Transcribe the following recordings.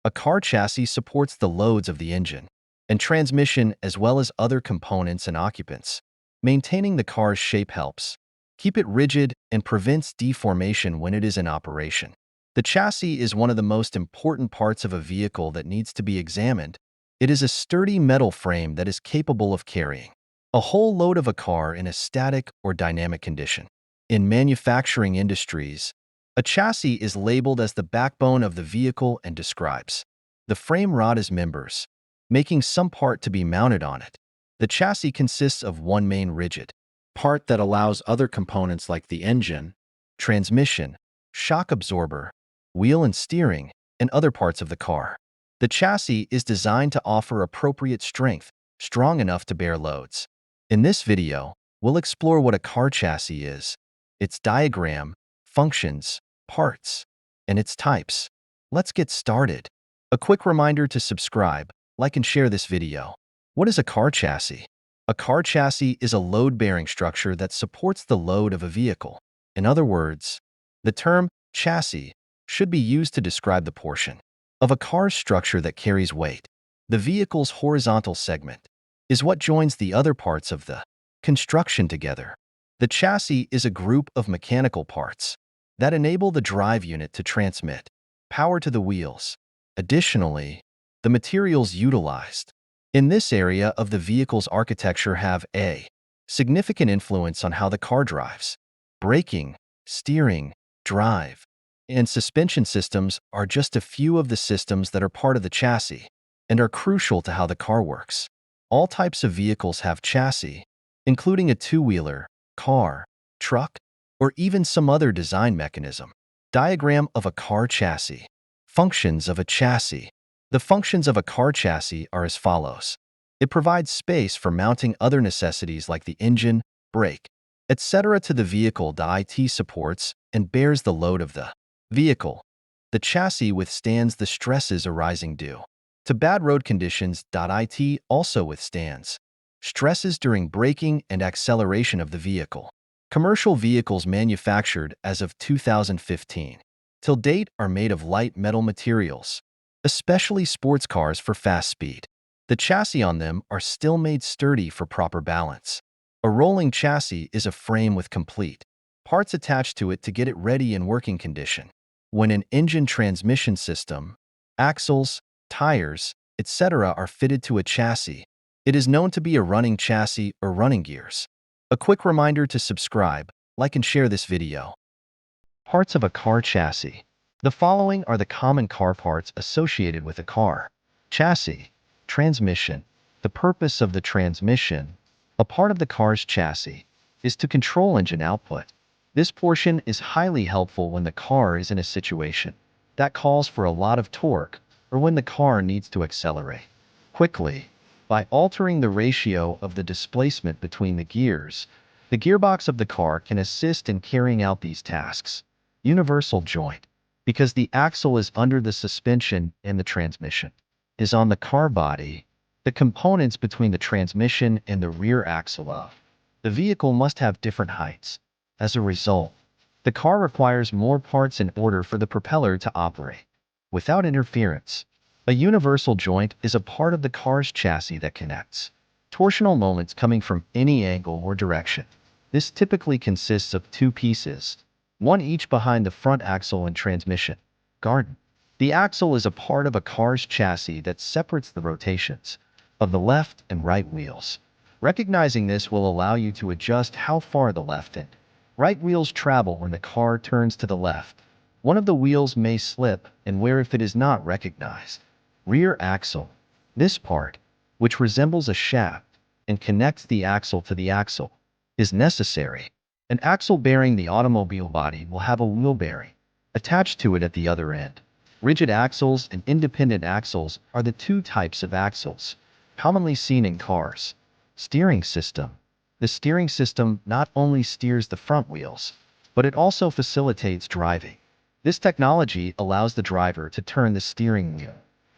A car chassis supports the loads of the engine and transmission as well as other components and occupants. Maintaining the car's shape helps keep it rigid and prevents deformation when it is in operation. The chassis is one of the most important parts of a vehicle that needs to be examined. It is a sturdy metal frame that is capable of carrying a whole load of a car in a static or dynamic condition. In manufacturing industries, a chassis is labeled as the backbone of the vehicle and describes the frame rod as members, making some part to be mounted on it. The chassis consists of one main rigid part that allows other components like the engine, transmission, shock absorber, wheel and steering, and other parts of the car. The chassis is designed to offer appropriate strength, strong enough to bear loads. In this video, we'll explore what a car chassis is, its diagram, functions, parts, and its types. Let's get started. A quick reminder to subscribe, like and share this video. What is a car chassis? A car chassis is a load-bearing structure that supports the load of a vehicle. In other words, the term chassis should be used to describe the portion of a car's structure that carries weight. The vehicle's horizontal segment is what joins the other parts of the construction together. The chassis is a group of mechanical parts that enable the drive unit to transmit power to the wheels. Additionally, the materials utilized in this area of the vehicle's architecture have a significant influence on how the car drives. Braking, steering, drive, and suspension systems are just a few of the systems that are part of the chassis and are crucial to how the car works. All types of vehicles have chassis, including a two-wheeler, car, truck, or even some other design mechanism. Diagram of a car chassis. Functions of a chassis. The functions of a car chassis are as follows. It provides space for mounting other necessities like the engine, brake, etc. to the vehicle. It supports and bears the load of the vehicle. The chassis withstands the stresses arising due to bad road conditions. It also withstands stresses during braking and acceleration of the vehicle. Commercial vehicles manufactured as of 2015 till date are made of light metal materials, especially sports cars for fast speed. The chassis on them are still made sturdy for proper balance. A rolling chassis is a frame with complete parts attached to it to get it ready in working condition. When an engine transmission system, axles, tires, etc. are fitted to a chassis, it is known to be a running chassis or running gears. A quick reminder to subscribe, like and share this video. Parts of a car chassis. The following are the common car parts associated with a car chassis. Transmission. The purpose of the transmission, a part of the car's chassis, is to control engine output. This portion is highly helpful when the car is in a situation that calls for a lot of torque or when the car needs to accelerate quickly. By altering the ratio of the displacement between the gears, the gearbox of the car can assist in carrying out these tasks. Universal joint. Because the axle is under the suspension and the transmission is on the car body, the components between the transmission and the rear axle of the vehicle must have different heights. As a result, the car requires more parts in order for the propeller to operate without interference. A universal joint is a part of the car's chassis that connects torsional moments coming from any angle or direction. This typically consists of two pieces, one each behind the front axle and transmission guard. The axle is a part of a car's chassis that separates the rotations of the left and right wheels. Recognizing this will allow you to adjust how far the left and right wheels travel when the car turns to the left. One of the wheels may slip and wear if it is not recognized. Rear axle. This part, which resembles a shaft and connects the axle to the axle, is necessary. An axle bearing the automobile body will have a wheel bearing attached to it at the other end. Rigid axles and independent axles are the two types of axles commonly seen in cars. Steering system. The steering system not only steers the front wheels, but it also facilitates driving. This technology allows the driver to turn the steering wheel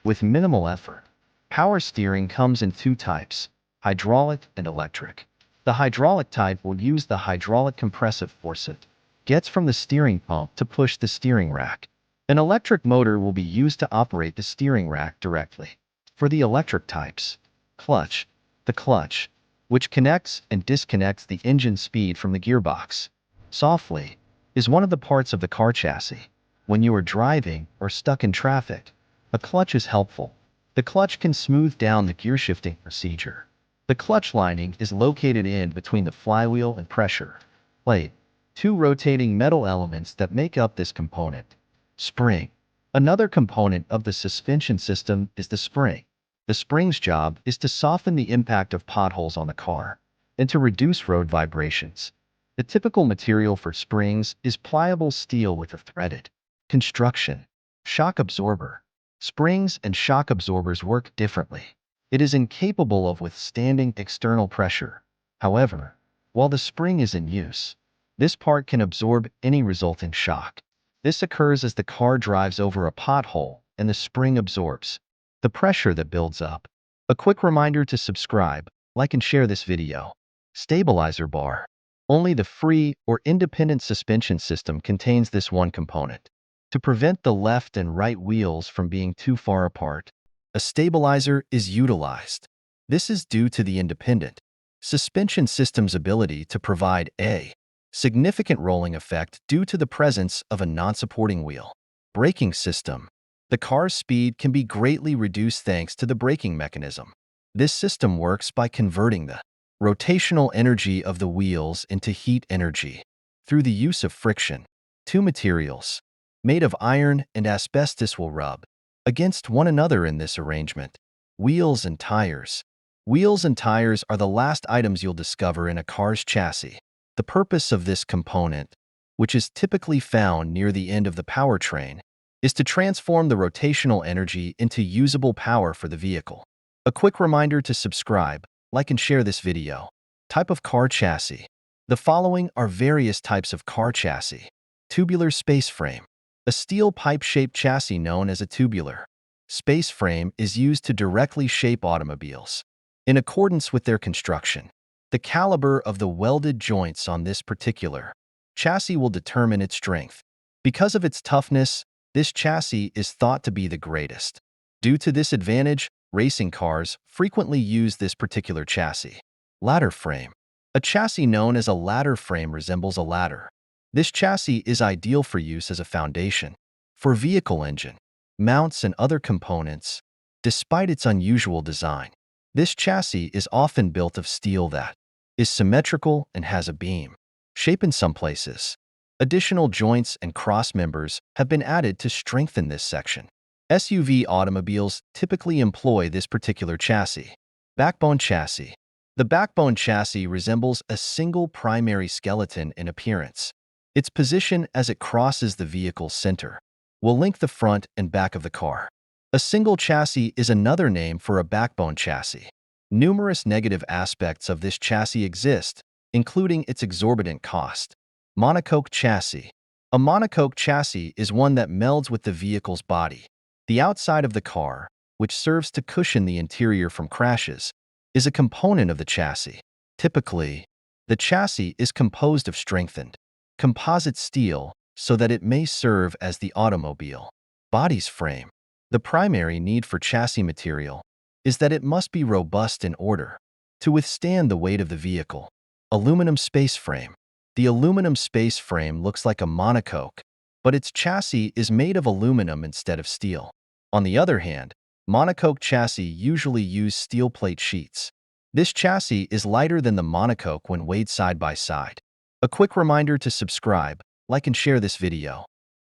with minimal effort. Power steering comes in two types, hydraulic and electric. The hydraulic type will use the hydraulic compressive force it gets from the steering pump to push the steering rack. An electric motor will be used to operate the steering rack directly. For the electric types, clutch. The clutch, which connects and disconnects the engine speed from the gearbox softly, is one of the parts of the car chassis. When you are driving or stuck in traffic, a clutch is helpful. The clutch can smooth down the gear shifting procedure. The clutch lining is located in between the flywheel and pressure plate, two rotating metal elements that make up this component. Spring. Another component of the suspension system is the spring. The spring's job is to soften the impact of potholes on the car and to reduce road vibrations. The typical material for springs is pliable steel with a threaded construction. Shock absorber. Springs and shock absorbers work differently. It is incapable of withstanding external pressure. However, while the spring is in use, this part can absorb any resulting shock. This occurs as the car drives over a pothole and the spring absorbs the pressure that builds up. A quick reminder to subscribe, like and share this video. Stabilizer bar. Only the free or independent suspension system contains this one component. To prevent the left and right wheels from being too far apart, a stabilizer is utilized. This is due to the independent suspension system's ability to provide a significant rolling effect due to the presence of a non-supporting wheel. Braking system. The car's speed can be greatly reduced thanks to the braking mechanism. This system works by converting the rotational energy of the wheels into heat energy through the use of friction. Two materials made of iron and asbestos will rub against one another in this arrangement. Wheels and tires. Wheels and tires are the last items you'll discover in a car's chassis. The purpose of this component, which is typically found near the end of the powertrain, is to transform the rotational energy into usable power for the vehicle. A quick reminder to subscribe, like and share this video. Type of car chassis. The following are various types of car chassis. Tubular space frame. A steel pipe-shaped chassis known as a tubular space frame is used to directly shape automobiles in accordance with their construction. The caliber of the welded joints on this particular chassis will determine its strength. Because of its toughness, this chassis is thought to be the greatest. Due to this advantage, racing cars frequently use this particular chassis. Ladder frame. A chassis known as a ladder frame resembles a ladder. This chassis is ideal for use as a foundation for vehicle engine, mounts, and other components. Despite its unusual design, this chassis is often built of steel that is symmetrical and has a beam shape in some places. Additional joints and cross members have been added to strengthen this section. SUV automobiles typically employ this particular chassis. Backbone chassis. The backbone chassis resembles a single primary skeleton in appearance. Its position as it crosses the vehicle's center will link the front and back of the car. A single chassis is another name for a backbone chassis. Numerous negative aspects of this chassis exist, including its exorbitant cost. Monocoque chassis. A monocoque chassis is one that melds with the vehicle's body. The outside of the car, which serves to cushion the interior from crashes, is a component of the chassis. Typically, the chassis is composed of strengthened composite steel so that it may serve as the automobile body's frame. The primary need for chassis material is that it must be robust in order to withstand the weight of the vehicle. Aluminum space frame. The aluminum space frame looks like a monocoque, but its chassis is made of aluminum instead of steel. On the other hand, monocoque chassis usually use steel plate sheets. This chassis is lighter than the monocoque when weighed side by side. A quick reminder to subscribe, like and share this video.